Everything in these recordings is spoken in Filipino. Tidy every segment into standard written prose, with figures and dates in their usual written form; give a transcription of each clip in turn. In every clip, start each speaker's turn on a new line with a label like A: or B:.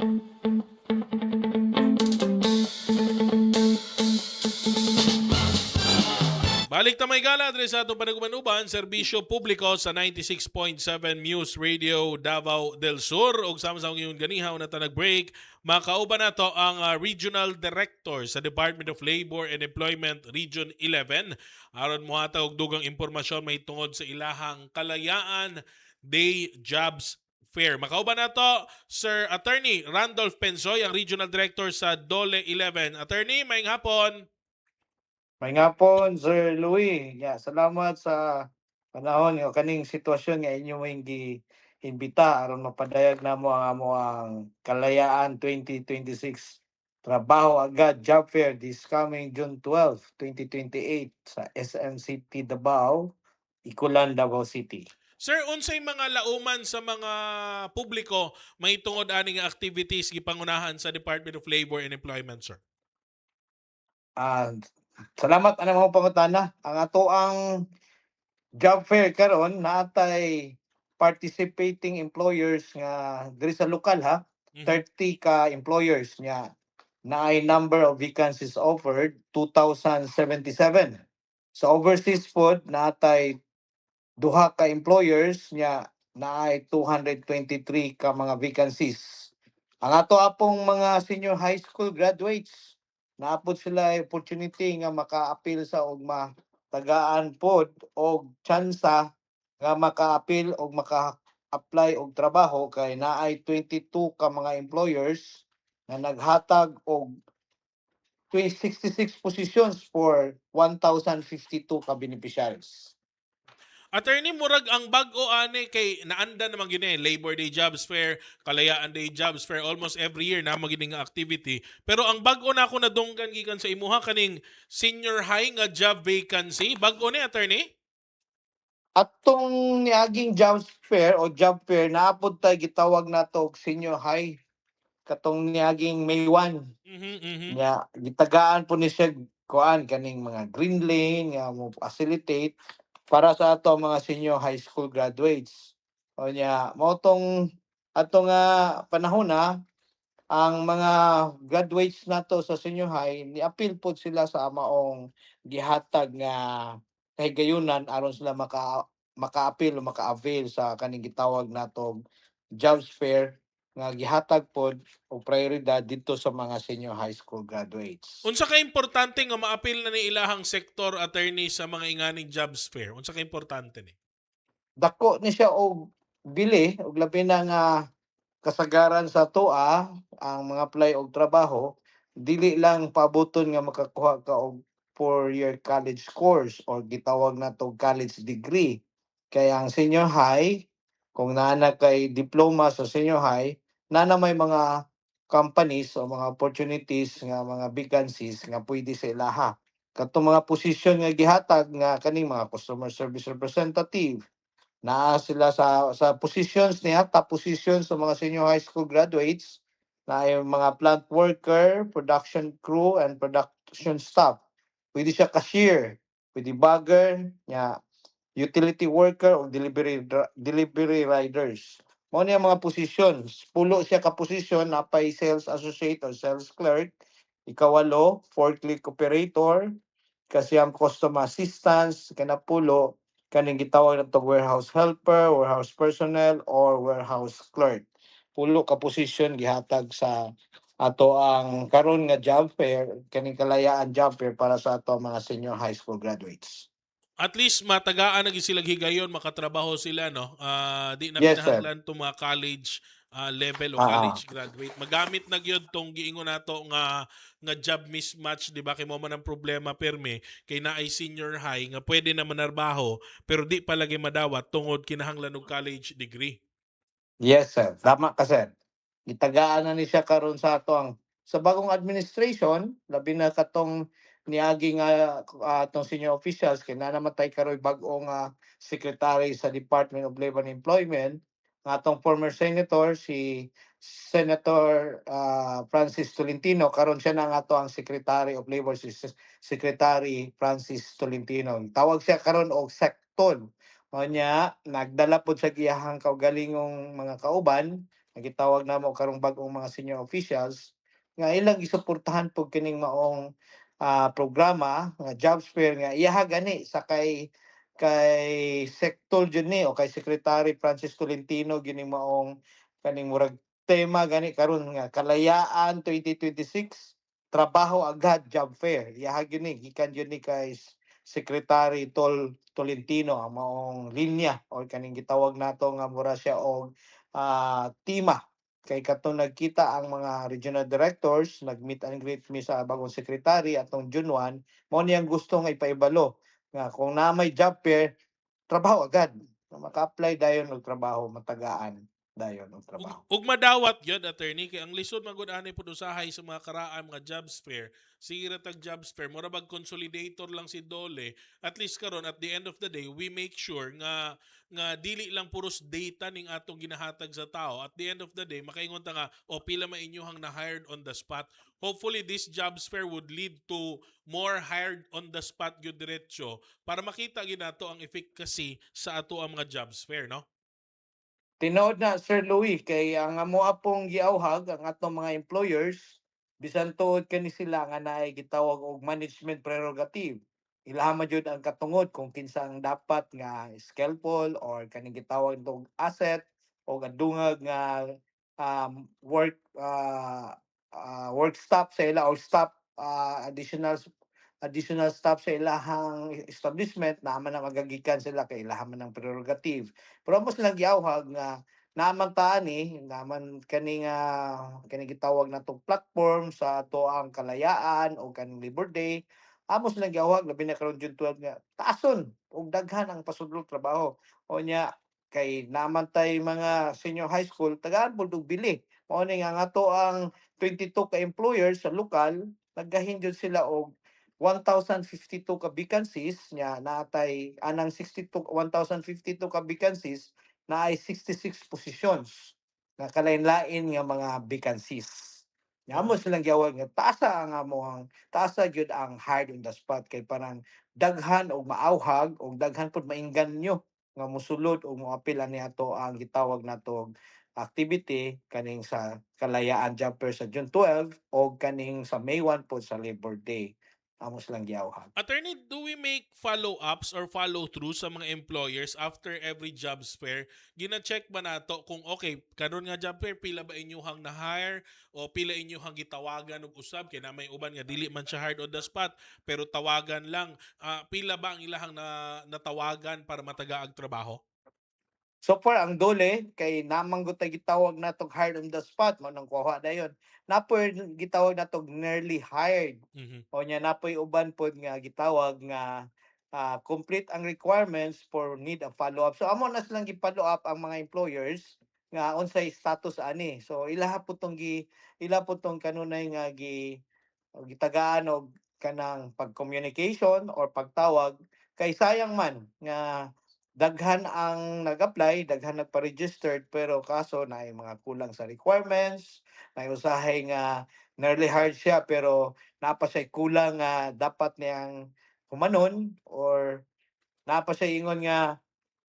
A: Balik ta may gala diri sa atong panagmanuban, serbisyo publiko sa 96.7 News Radio Davao del Sur ug sama-sama ngayon ganihaw na ta nag-break. Makauban nato ang Regional Director sa Department of Labor and Employment Region 11 aron mohatag og dugang impormasyon may tungod sa ilahang Kalayaan Day Jobs Fair. Makauban nato Sir Attorney Randolph Pensoy, ang Regional Director sa DOLE 11. Attorney, maayong hapon.
B: May nga po, Sir Louis. Salamat sa panahon nga kaning sitwasyon nga inyo may gi-imbita aron mapadayag namo ang Kalayaan 2026 Trabaho Agad Job Fair this coming June 12, 2028 sa SM City Davao, Ikulan, Davao City.
A: Sir, unsay mga lauman sa mga publiko may tungod ani nga activities gipangunahan sa Department of Labor and Employment, sir?
B: Salamat ana mga pangutana. Ang ato ang job fair karon natay participating employers nga diri sa lokal ha. 30 ka employers nga naay number of vacancies offered 2,077. Sa overseas food natay duha ka employers nga naay 223 ka mga vacancies. Ang ato apong mga senior high school graduates naapod sila opportunity nga maka-appeal sa og matagaan pod og tsansa nga maka-appeal og maka-apply og trabaho kay naay 22 ka mga employers nga naghatag og 66 positions for 1,052 ka beneficiaries.
A: Attorney, murag ang bag-o ani kay naanda naman gini Labor Day Jobs Fair, Kalayaan Day Jobs Fair, almost every year na magini nga activity. Pero ang bag-o na ako nadunggan gikan sa imuha kaning senior high nga job vacancy, bag-o ni attorney?
B: Atong niaging job fair o job fair naapod tay gitawag nato og senior high katong niaging May 1. Nya gitagaan po ni siya kuan kaning mga green lane nga mo facilitate para sa ato mga senior high school graduates. O nya mao tong ato nga panahon na ang mga graduates nato sa senior high ni-appeal po sila sa maong gihatag nga kahigayunan aron sila maka-appeal o maka-avail sa kaning gitawag natong jobs fair nga gihatag pod og prioridad dito sa mga senior high school graduates.
A: Unsa ka importante nga ma-appeal na ni ilahang sektor, attorney, sa mga inganing jobs fair? Unsa ka importante ni?
B: Dako ni siya og bili og labi na nga kasagaran sa tua ang mga apply og trabaho dili lang pabuton nga makakuha ka og 4-year college course or gitawag na to college degree. Kaya ang senior high kung naana kay diploma sa senior high na may mga companies o mga opportunities nga mga vacancies nga pwede sa ilaha. Katong mga posisyon nga gihatag nga kaning mga customer service representative naa sila sa positions niya, top positions sa mga senior high school graduates na yung mga plant worker, production crew, and production staff. Pwede siya cashier, pwede bagger, niya, utility worker o delivery riders. Mao niya mga positions. Pulo siya ka posisyon na pay sales associate or sales clerk, ikawalo, forklift operator, kasi ang custom assistance, kanapulo, kaning gitawag na to warehouse helper, warehouse personnel, or warehouse clerk. Pulo ka posisyon gihatag sa ato ang karon nga job fair, kaning Kalayaan job fair para sa ato mga senior high school graduates.
A: At least matagaan na sila higayon, makatrabaho sila, no? Di na
B: Yes, sir.
A: kinahanglan itong mga college level o college graduate. Magamit na gyud tong giingon nato nga job mismatch, di ba? Kay mo man ang problema perme kay naay senior high nga pwede na manarbaho pero di palagi madawat tungod kinahanglan og college degree.
B: Yes, sir. Tama ka, sir. Gitagaan na ni siya karon sa ato ang sa bagong administration, labi na katong niagi nga atong senior officials kay namatay karoy bag-ong secretary sa Department of Labor and Employment, nga atong former senator si Senator Francis Tolentino, karon siya na nga ato ang Secretary of Labor, si Secretary Francis Tolentino. Tawag siya karon og Secton. O niya, nagdala po sa giyahang kaugalingong mga kauban Nagitawag namo karong bag-ong mga senior officials nga ilang gisuportahan pug kining maong programa nga jobs fair nga iyaha gani sa kay Sector jud ni o kay Secretary Francis Tolentino gining maong kaning murag tema gani karon nga kalayaan 2026 trabaho agad job fair iyaha gyud ni gikan gyud ni kay Secretary Tolentino ang maong linya o kaning gitawag nato nga mura siya og tima kay katong nagkita ang mga regional directors nag-meet and greet mi sa bagong secretary atong June 1 mao niyang gusto nga ipaibalo nga kung na may job fair trabaho agad na maka-apply dayon og trabaho matagaan dayon og
A: Ug,
B: trabaho.
A: ug madawat yun, attorney, kay ang lisod magud ani pud usahay sa mga karaan mga jobs fair. Sige ra tag jobs fair, mura bag consolidator lang si Dole. At least karon at the end of the day, we make sure nga dili lang puros data ning atong ginahatag sa tao. At the end of the day, makaingon ta nga o pila man inyuhang na hired on the spot. Hopefully this jobs fair would lead to more hired on the spot gyud diretso para makita gyud nato ang efficacy sa ato ang mga jobs fair, no?
B: Tinuod na Sir Louis kay ang amoa pong giawhag ang atong mga employers bisan tuod kani sila nga naay gitawag og management prerogative. Ilaha man jud ang katungod kung kinsa ang dapat nga skillful or kaning gitawag og asset o adungag nga work staff sa ila or staff additional staff sa ilahang establishment na man na magagikan sila kay ilaha man ang prerogative. Pero mas lang giawhag nga naman ta ni naman kani gitawag natong platform sa ato ang kalayaan o kaning Labor Day. Amos lang giawhag labi na karon June 12 nga taason og daghan ang pasudlog trabaho. O nya kay naman tay mga senior high school tagaan pud og bili. Mao ni nga ato ang 22 ka employers sa lokal naggahin jud sila og 1,052 ka vacancies nya natay anang 62 1,052 ka vacancies na ay 66 positions nga kalain-lain nga mga vacancies. Nya mo
A: Oo.
B: silang giawag nga taasa gyud ang hard on the spot kay parang daghan og maawhag og daghan pud mainganyo nga mosulod o moapil ani ato ang gitawag nato activity kaning sa kalayaan job fair sa June 12 o kaning sa May 1 po sa Labor Day. Amos lang giawhag.
A: Attorney, do we make follow-ups or follow-through sa mga employers after every jobs fair? Gina-check ba nato kung okay, karon nga job fair, pila ba inyuhang na-hire o pila inyuhang gitawagan og usab kay na may uban nga dili man siya hard on the spot pero tawagan lang. Pila ba ang ilahang natawagan para matagaag trabaho?
B: So far ang dole kay namang gud gitawag natong hard on the spot mo nang kuha dayon. Napoy gitawag natong nearly hired.
A: Mhm.
B: O nya napoy uban pod nga gitawag nga complete ang requirements for need a follow up. So amo na silang gi-follow up ang mga employers nga unsay status ani. So ila po tong kanunay nga gitagaan og kanang pag-communication or pagtawag kay sayang man nga daghan ang nag-apply, daghan nagpa-registered pero kaso naay mga kulang sa requirements, may usahay nga nearly hard siya pero napa siya kulang nga dapat niyang humanon or napa siya ingon nga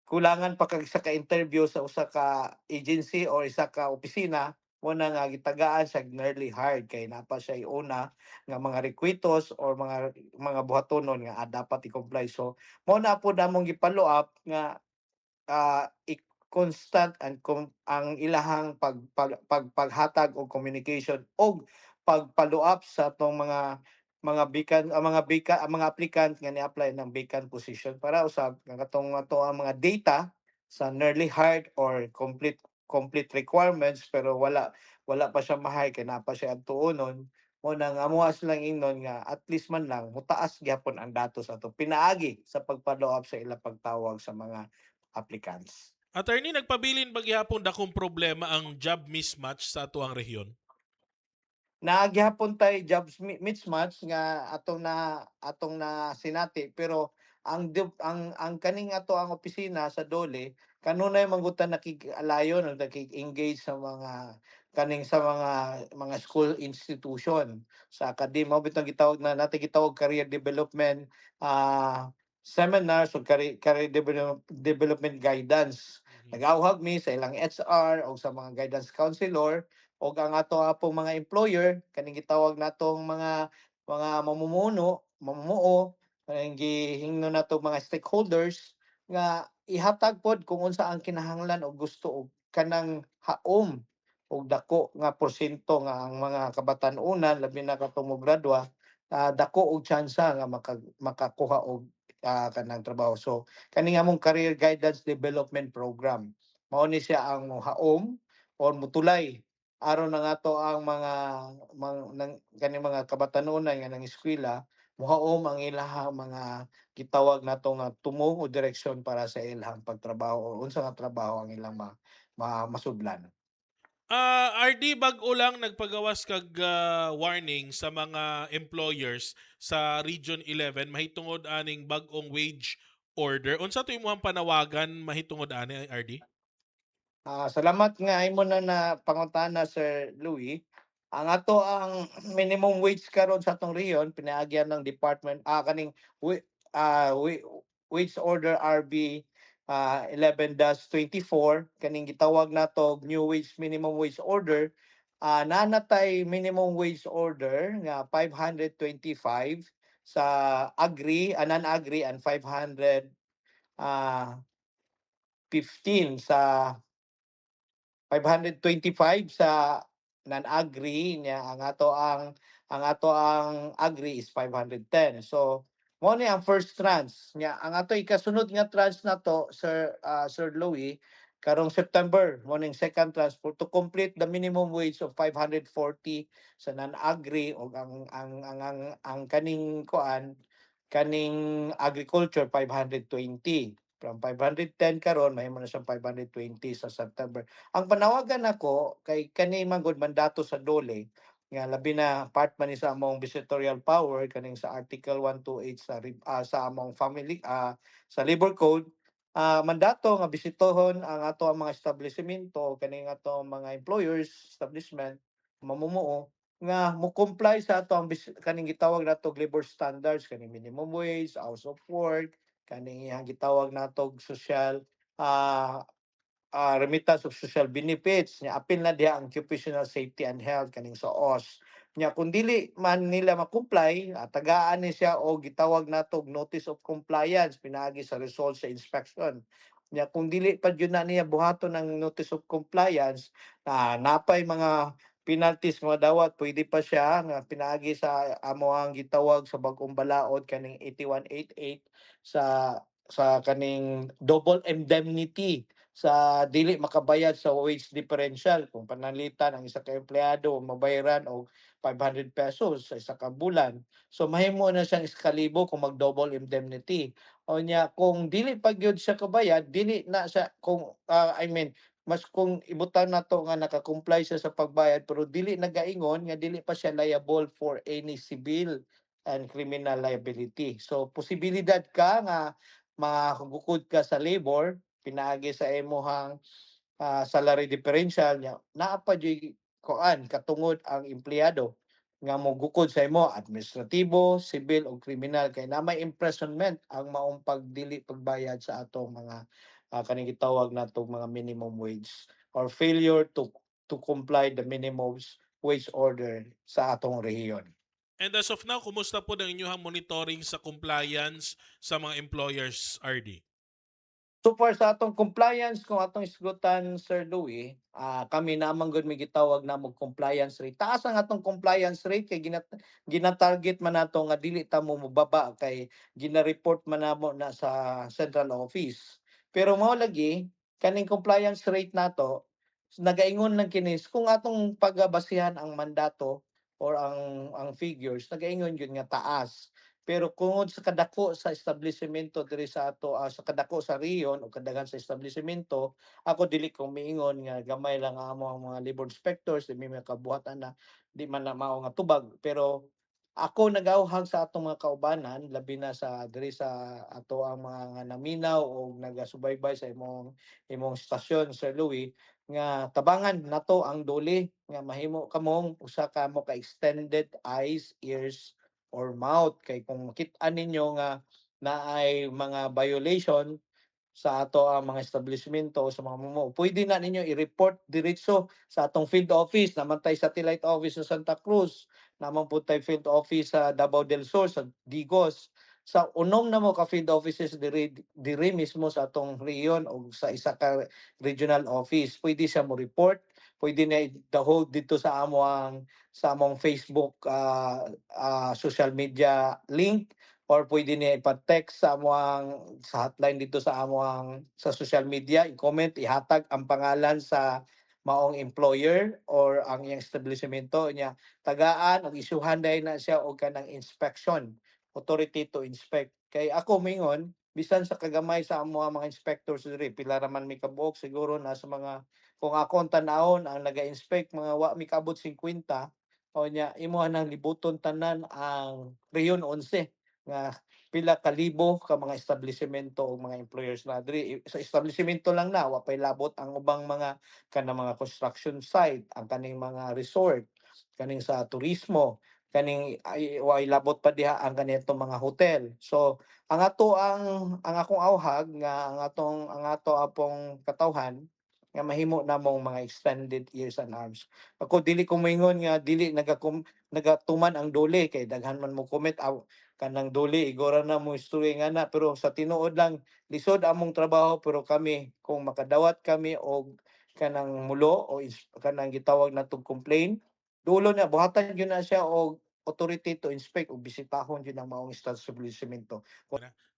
B: kulangan pa kag isa ka interview sa usa ka agency or isa ka opisina mo na nga gitagaan sa nearly hard kay napa siya una nga mga rekwitos or mga buhatonon nga dapat i-comply. So mo na po namong gi-follow up nga constant and ang ilahang paghatag og communication og pag-follow up sa atong mga applicant nga ni-apply ng vacant position para usab nga katong ato ang mga data sa nearly hard or complete requirements pero wala pa siya mahay kay naa pa siya adtuonon mo nang amuha silang ingnon nga at least man lang mutaas gyapon ang datos ato pinaagi sa pag-follow up sa ilang pagtawag sa mga applicants.
A: Attorney, nagpabilin ba gihapon dakong problema ang job mismatch sa ato ang rehiyon?
B: Naagihapon tay jobs mismatch nga atong na sinati pero ang kaning ato ang opisina sa Dole kanunay manggutan nakig-alayon o nakig-engage sa mga school institution sa academia mo bitong gitawag na natin gitawag career development seminars o career development guidance Nag-awhag mi sa ilang HR o sa mga guidance counselor o ang ato apong mga employer kaning gitawag natong mga mamumuo kaning gihingno nato mga stakeholders nga ihatag pod kung unsa ang kinahanglan o gusto og kanang haom og dako nga porsyento nga ang mga kabatan-unan labi na katong mogradua dako og tsansa nga makakuha og kanang trabaho. So kani nga mong career guidance development program mao ni siya ang mohaom or mutulay aron na nga to ang kani mga kabatanunan nga nang eskwela mohaom ang ilahang mga gitawag nato nga tumong o direksyon para sa ilahang pagtrabaho o unsa nga trabaho ang ilang masudlan.
A: RD, bag-o lang nagpagawas kag warning sa mga employers sa Region 11 mahitungod aning bag-ong wage order. Unsa to imong panawagan mahitungod ani RD?
B: Salamat nga imo na pangutana Sir Louie. Ang ato ang minimum wage karon sa atong rehiyon pinaagyan ng department kaning wi- wage order RB 11-24 kaning gitawag nato new wage minimum wage order. Nanatay minimum wage order nga 525 sa non-agri and 515 sa 525 sa non-agri niya ang agri is 510. So mo ni ang first tranche niya ang ato ikasunod nga tranche nato Sir Louie karong September mo ning second tranche for to complete the minimum wage of 540 sa non-agri o ang kaning kaning agriculture 520 from 510 karon mahimo na siyang 520 sa September. Ang panawagan nako kay kani man gud mandato sa DOLE nga labi na part man ni sa among visitorial power kaning sa Article 128 sa among sa Labor Code mandato nga bisitohon ang ato ang mga establishmento kaning ato mga employers establishment mamumuo nga mo comply sa ato ang kaning gitawag nato labor standards kaning minimum wage, hours of work, kaning iyang gitawag nato social ah remittance of social benefits nya apil na diha ang occupational safety and health kaning sa OS nya kung dili man nila ma-comply tagaan ni siya og gitawag nato notice of compliance pinaagi sa result sa inspection nya kung dili pa gyud na niya buhaton ng notice of compliance napay mga penalties nga dawat pwede pa siya nga pinaagi sa amo ang gitawag sa bag-ong balaod kaning 8188 sa kaning double indemnity sa dili makabayad sa wage differential kung panalitan ang isa ka empleyado mabayaran og 500 pesos sa isa ka bulan. So mahimo na siyang iskalibo kung mag-double indemnity. O niya kung dili pa gyud siya kabayad, dili na siya kung mas kung ibutan nato nga naka-comply siya sa pagbayad pero dili nagaingon nga dili pa siya liable for any civil and criminal liability. So posibilidad ka nga mahugukod ka sa labor pinaagi sa imong salary differential niya naa pa jud katungod ang empleyado nga mogukod sa imo administratibo, civil o kriminal kay na may imprisonment ang maong pagdili pagbayad sa atong mga kaning gitawag natong mga minimum wage or failure to comply the minimum wage order sa atong rehiyon.
A: And as of now, kumusta po ang inyong monitoring sa compliance sa mga employers, RD?
B: So far sa atong compliance kung atong isgutan Sir Louie, kami namang gud may gitawag na mo compliance rate. Taas ang atong compliance rate kay gina-target man nato nga dili ta mo mobaba kay gina-report man namo na sa central office. Pero mao lagi kaning compliance rate nato nagaingon lang kinis kung atong pagabasihan ang mandato or ang figures nagaingon gyud nga taas. Pero kung sa kadako sa establishmento diri sa ato sa kadako sa riyon o kadaghan sa establishmento, ako dili ko miingon nga gamay lang ang amo ang mga labor inspectors, di may kabuhatan na di man na mao nga tubag. Pero ako nagawhag sa atong mga kaubanan labi na sa diri sa ato ang mga nga naminaw o nagasubaybay sa imong stasyon Sir Louis nga tabangan nato ang duli nga mahimo kamong usa ka mo ka extended eyes, ears or mouth kay kung makit-an ninyo nga naay mga violation sa ato ang mga establishmento o sa mga mumo, pwede na ninyo i-report diretso sa atong field office. Naman tay satellite office sa Santa Cruz, naman po tay field office sa Davao del Sur, sa Digos. Sa unom na mo ka field offices diri mismo sa atong rehiyon o sa isa ka regional office, pwede siya mo report, pwede na idahog dito sa among Facebook social media link, or pwede niya ipa-text sa hotline dito sa sa social media, i-comment, ihatag ang pangalan sa maong employer or ang iyang establishmento niya, tagaan og isuhan dahil na siya og kanang inspection, authority to inspect. Kay ako mingon, bisan sa kagamay sa amo mga inspectors diri, pila ra man mi kabuok, siguro na sa mga, kung ako ang tan-awon ang naga-inspect, mga wa mi kaabot 50, o niya imo nang libuton tanan ang Rehiyon 11 nga pila ka libo ka mga establishmento o mga employers na diri sa establishmento lang na wa pay labot ang ubang mga kanang mga construction site, ang kaning mga resort, kaning sa turismo, kaning wa labot pa diha ang kanitong mga hotel. So ang akong awhag nga ang ato apong katawhan nga mahimo namong mga extended ears and arms. Ako dili ko moingon nga dili nagatuman ang dole, kay daghan man mo comment kanang duli igora na mo istorya nga na, pero sa tinuod lang lisod among trabaho, pero kami kung makadawat kami og kanang mulo o kanang gitawag natong complaint, dulo na buhatan gyud na siya og authority to inspect o bisitahon gyud ang maong establishmento.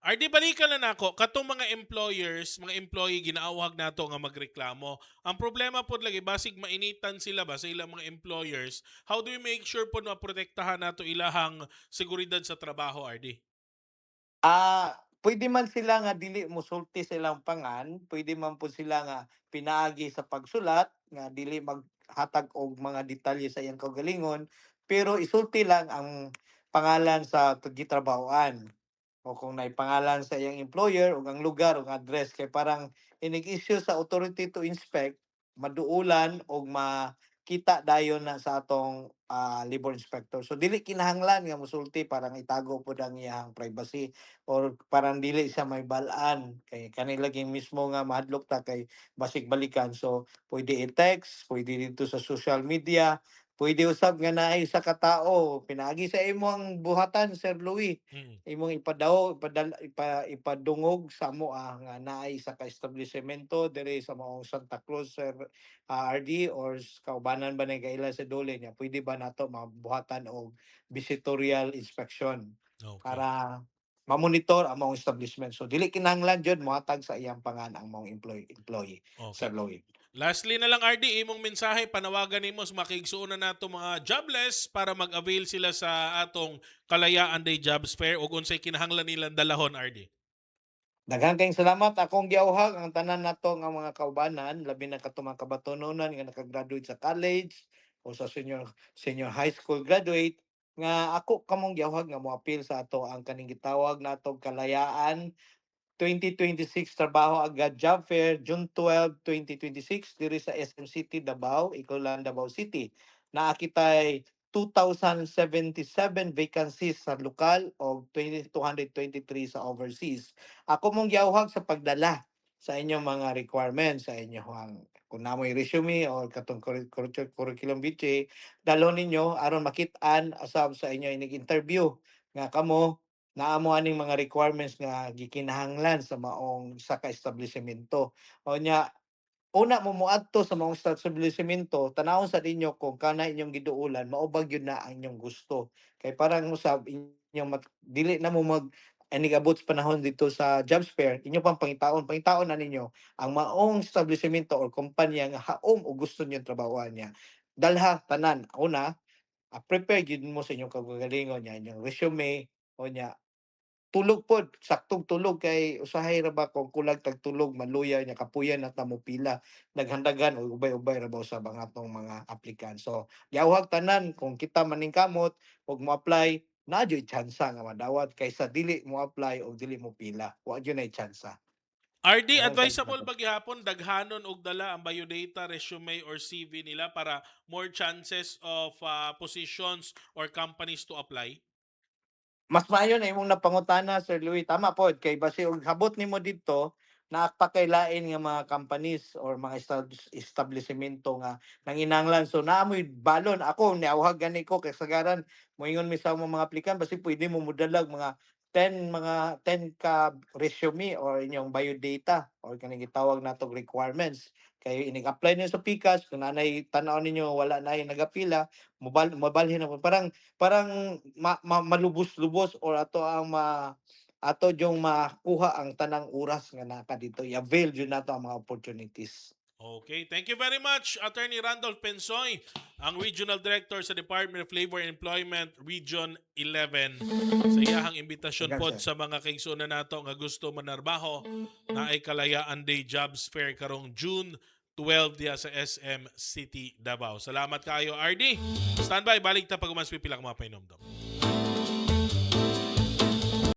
A: RD, balikan na nako katong mga employers, mga employee ginaawhag nato nga magreklamo. Ang problema pod lagi basig mainitan sila ba sa ilang mga employers. How do we make sure pod maprotektahan nato ilahang seguridad sa trabaho, RD?
B: Puwede man sila nga dili mosulti sa ilang pangan, puwede man po sila nga pinaagi sa pagsulat nga dili maghatag og mga detalye sa iyang kaugalingon, pero isulti lang ang pangalan sa gitrabahoan. O kung naay pangalan sa iyang employer ug ang lugar ug address, kay parang inig-issue sa authority to inspect, maduulan og makita dayon na sa atong labor inspector. So dili kinahanglan nga mosulti parang itago pud ang iyang privacy, or parang dili siya may balaan kay kanila lagi mismo nga mahadlok ta kay basig balikan. So pwede i-text, pwede dito sa social media, pwede usab nga naay sa katao pinaagi sa imong buhatan, Sir Louis,
A: Mm.
B: imong ipadungog sa amo nga naay sa ka-establishmento diri sa maong Santa Cruz, Sir RD, or kaubanan ba ni kaila sa dole niya, pwede ba nato mabuhatan og visitorial inspection
A: Okay.
B: para ma-monitor ang maong establishment. So dili kinahanglan jud mohatag sa iyang pangan ang maong employee,
A: Okay.
B: Sir Louis.
A: Lastly na lang, RD, imong mensahe panawagan nimo sa makigsuon na nato mga jobless para mag-avail sila sa atong Kalayaan Day Jobs Fair ug unsay kinahanglan nilang dalahon, RD.
B: Daghang kayong salamat, akong giawhag ang tanan nato nga mga kaubanan, labi na kato mga kabatunonan nga nakagraduate sa college o sa senior high school graduate, nga ako kamong giawhag nga moapil sa ato ang kaning gitawag natong Kalayaan 2026 Trabaho Agad Job Fair, June 12, 2026 diri sa SM City, Davao, Ikolan, Davao City. Naa kitay 2,077 vacancies sa lokal o 2,223 sa overseas. Ako mong giawhag sa pagdala sa inyong mga requirements, sa inyong kung namoy resume o katong curriculum vitae, dalon ninyo aron makit-an asab sa inyo inig interview nga kamo naamo aning mga requirements nga gikinahanglan sa maong sa ka-establishmento. O nya, una mo moadto sa maong establishmento, tanawon sa ninyo kung kana inyong giduulan, maubag yun na ang inyong gusto. Kay parang usab inyong dili na mo anigabot sa panahon dito sa jobs fair, inyo pang pangitaon na ninyo ang maong establishmento or kumpanya nga haom o gusto niyo trabahoan niya. Dalha tanan, una, prepare gyud mo sa inyong kagalingon niya, inyong resume, o niya tulog pod, saktong tulog, kay usahay ra ba kung kulag tag tulog maluya niya kapuyan at mo pila naghandagan o ubay-ubay ra ba sa mga atong mga applicant. So giawhag tanan kung kita maningkamot og mo-apply, na jud tsansa nga madawat kaysa dili mo apply o dili mo pila, wa jud nay tsansa.
A: RD,
B: Daghang
A: advisable
B: salamat.
A: ba gihapon daghanon og dala ang biodata, resume or CV nila para more chances of positions or companies to apply?
B: Mas maayo na imong napangutana, Sir Louis, tama pod kay basi og habot nimo didto naapakailain nga mga companies or mga establishmento nga nanginanglan. So naamoy balon ako niawhag gani ko kasagaran moingon mi sa mga aplikant basi pwede mo modalag mga 10 ka resume or inyong biodata or kanang gitawag natong requirements. Kay inig-apply niyo sa PICAS kung nanay tan-aw ninyo wala na nagapila, mobalhin na po. Parang malubos-lubos or ato yung makuha ang tanang oras nga naka dito. I-avail yun nato ang mga opportunities.
A: Okay, thank you very much, Attorney Randolph Pensoy, ang Regional Director sa Department of Labor and Employment, Region 11. Sa iyahang imbitasyon pod sa mga kaigsunan nato nga gusto manarbaho na ay Kalayaan Day Jobs Fair karong June 12 diya sa SM City, Davao. Salamat kayo, RD. Standby, balik ta pag mas pipila ka mga painomdom.